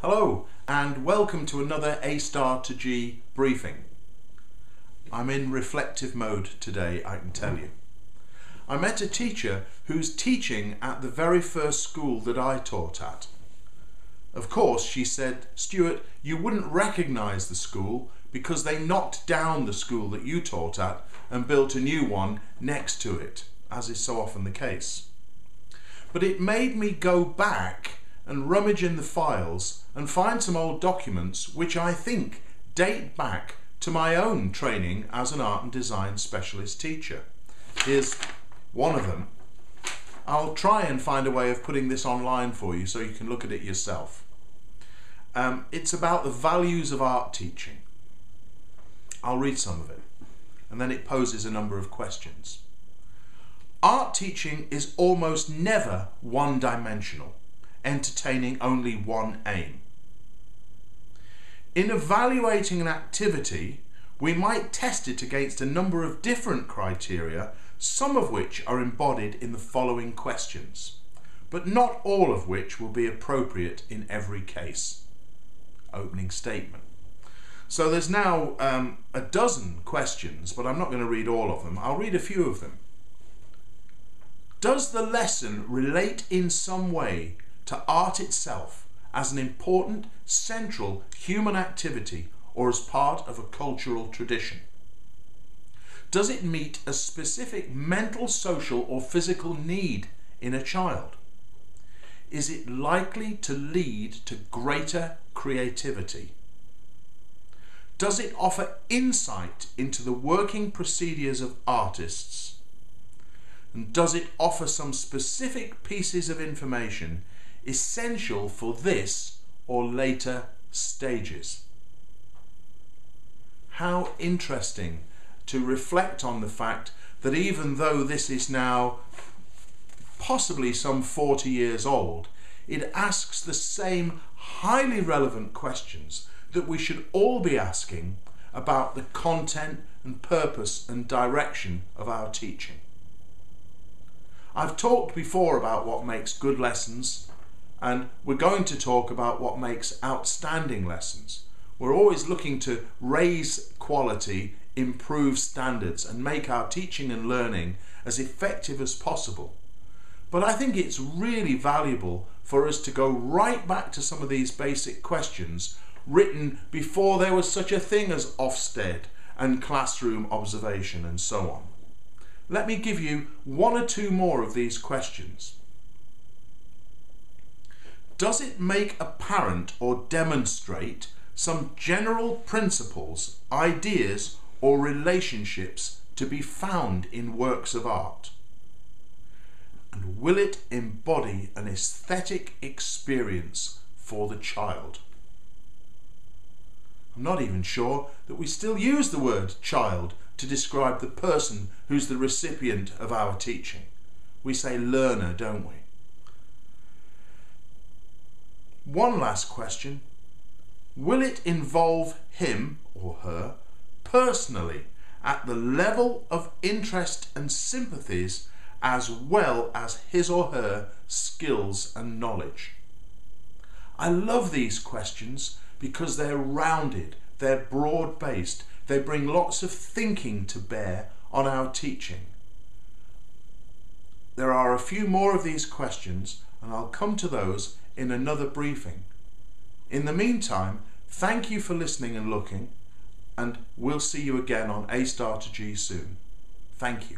Hello and welcome to another A Star to G briefing. I'm in reflective mode today, I can tell you. I met a teacher who's teaching at the very first school that I taught at. Of course, she said, "Stuart, you wouldn't recognise the school because they knocked down the school that you taught at and built a new one next to it, as is so often the case." But it made me go back and rummage in the files and find some old documents which I think date back to my own training as an art and design specialist teacher. Here's one of them. I'll try and find a way of putting this online for you so you can look at it yourself. It's about the values of art teaching. I'll read some of it, and then it poses a number of questions. Art teaching is almost never one-dimensional, entertaining only one aim. In evaluating an activity, we might test it against a number of different criteria, some of which are embodied in the following questions, but not all of which will be appropriate in every case. Opening statement. So there's now a dozen questions, but I'm not going to read all of them. I'll read a few of them. Does the lesson relate in some way to art itself as an important, central human activity or as part of a cultural tradition? Does it meet a specific mental, social or physical need in a child? Is it likely to lead to greater creativity? Does it offer insight into the working procedures of artists? And does it offer some specific pieces of information essential for this or later stages? How interesting to reflect on the fact that even though this is now possibly some 40 years old, it asks the same highly relevant questions that we should all be asking about the content and purpose and direction of our teaching. I've talked before about what makes good lessons, and we're going to talk about what makes outstanding lessons. We're always looking to raise quality, improve standards, and make our teaching and learning as effective as possible. But I think it's really valuable for us to go right back to some of these basic questions written before there was such a thing as Ofsted and classroom observation and so on. Let me give you one or two more of these questions. Does it make apparent or demonstrate some general principles, ideas or relationships to be found in works of art? And will it embody an aesthetic experience for the child? I'm not even sure that we still use the word child to describe the person who's the recipient of our teaching. We say learner, don't we? One last question. Will it involve him or her personally at the level of interest and sympathies as well as his or her skills and knowledge? I love these questions because they're rounded, they're broad-based, they bring lots of thinking to bear on our teaching. There are a few more of these questions and I'll come to those in another briefing. In the meantime, thank you for listening and looking, and we'll see you again on A Star to G soon. Thank you.